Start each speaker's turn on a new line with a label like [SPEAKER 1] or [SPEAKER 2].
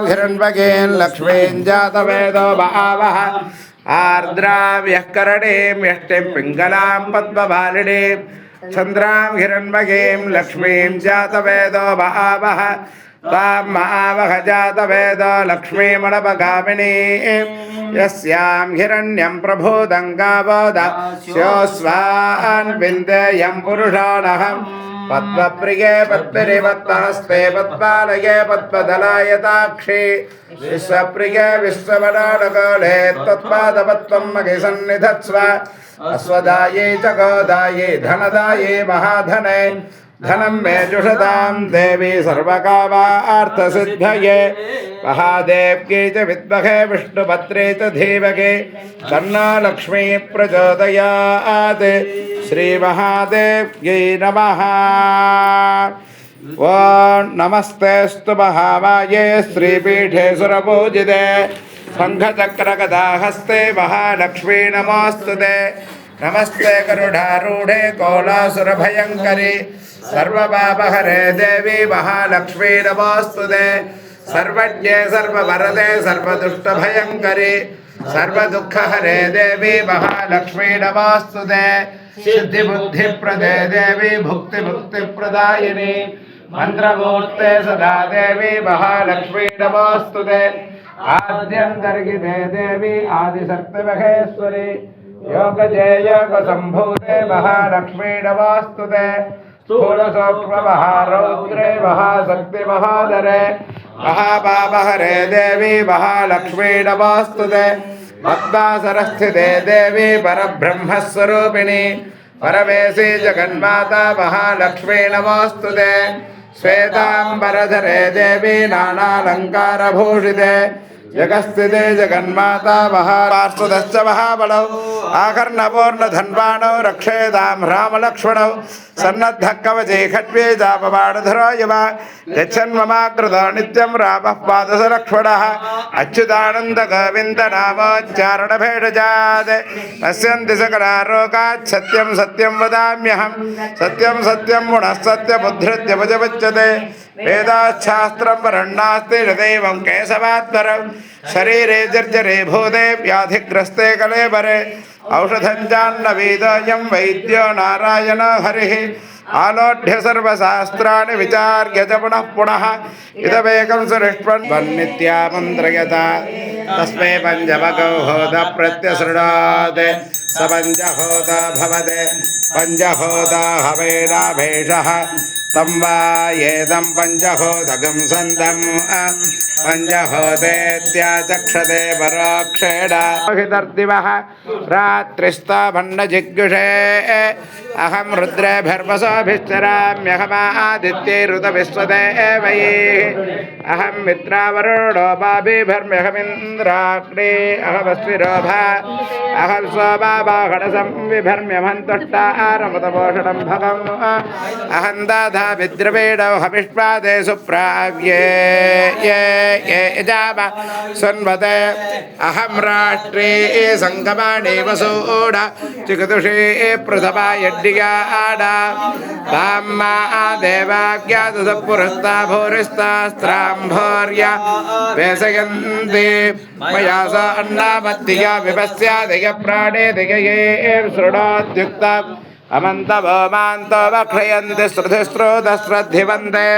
[SPEAKER 1] हिरण्मयेन लक्ष्मीं जातवेदो बहावः आर्द्राव्यः करणीं यष्टिं पिङ्गलां पद्ममालिनीं चन्द्रां हिरण्मयीं लक्ष्मीं जातवेदो बहावः तां महावः जातवेदो लक्ष्मीमणपगामिनीं यस्यां हिरण्यं प्रभूतं गावो दास्योऽस्वान् विन्देयं पुरुषाणहम् पद्मप्रिये पद्मनिवत्तहस्ते पद्मालये पद्मदलायताक्षी विश्वप्रिये विश्ववनाडकोले त्वत्पादपद्मं मगिसन्निधत्स्व अस्वदाये च गोदाये धनदाये महाधने धनं मे जुषतां देवी सर्वकामार्थसिद्धये महादेव्यै च विद्महे विष्णुभद्रे च धीमहि तन्नो लक्ष्मी प्रचोदयात् श्रीमहादेव्यै नमः। ओं नमस्तेऽस्तु महामाये श्रीपीठे सुरपूजिते शङ्खचक्रगदाहस्ते महालक्ष्मी नमोऽस्तुते। नमस्ते गरुडारूढे कोलासुरभयङ्करी सर्वपापहरे देवी महालक्ष्मी नमोऽस्तुते। सर्वज्ञे सर्ववरदे सर्वदुष्टभयङ्करी सर्वदुःखहरे देवी महालक्ष्मी नमोऽस्तुते। सिद्धिबुद्धिप्रदे देवी भुक्तिमुक्तिप्रदायिनी मन्त्रमूर्ते सदा देवी महालक्ष्मी नमोऽस्तुते। आद्यन्तर्गिते देवी आदिशक्तिमहेश्वरी योगजे योगसम्भूते महालक्ष्मी नमोऽस्तुते। स्थूलसूक्ष्ममहारौद्रे महाशक्तिमहोदरे महापापहरे देवी महालक्ष्मी नमोऽस्तुते। पद्मासनस्थिते देवी परब्रह्मस्वरूपिणी परमेशी जगन्माता महालक्ष्मी नमोऽस्तुते। श्वेताम्बरधरे देवी नानालङ्कारभूषिते जगस्थिते जगन्माता महापार्षदश्च महाबलौ आकर्णपूर्णधन्वाणौ रक्षेतां रामलक्ष्मणौ सन्नद्धः कवचे खड्गे जापबाणधरो यवा यच्छन्ममाकृतो नित्यं रामः पादसलक्ष्मणः अच्युतानन्दगोविन्दनामोच्चारणभेषजात् नश्यन्ति सकलारोगात् सत्यं सत्यं वदाम्यहं सत्यं सत्यं गुणः सत्यमुद्धृत्य वेदाच्छास्त्रं वरण्णास्ति हृदैवं केशवात्मरं शरीरे जर्जरे भूते व्याधिग्रस्ते कलेबरे औषधं चान्न वेदोऽयं वैद्यो नारायणो हरिः आलोढ्य सर्वशास्त्राणि विचार्य च पुनः पुनः इदमेकं सुरिष्वन्नित्या मन्त्रयता तस्मै पञ्चमगौ होता प्रत्यसृणात् स पञ्चहोता भवते पञ्चहोता हवेनाभेषः तं वा येदं पञ्चहोतकं सन्दं पञ्चहोतेत्याचक्षते परोक्षेण हितर्दिवः रात्रिस्ताभण्डजिग्युषे अहं रुद्रेभर्वसोभिश्चराम्यहमादित्यैरुतविश्वदेवैः अहं मित्रावरुणोपाभिभर्म्यहमिन्द्राग्ने अहमस्विरोभा अहं स्वभावाघटसंविभर्म्यमन्तुष्टारमतपोषणं भगम् अहं दाधा विद्रवेणौ हविष्पादे सुप्राव्ये ये ये यजाम सुन्वते अहं राष्ट्रे सङ्गमाणे वसूड चिकतुषे प्रथमा यड्डियाडा ताम्मा देवाज्ञातसपुरस्ता भूरिस्तास्त्राम्भोर्या वेशयन्ति मया स अन्नामत्तिया विपस्यादय प्राणे दिगये शृणोद्युक्ता अमन्तवो मान्तो वक्षयन्ति श्रुतिस्रोतश्रद्धिवन्ते।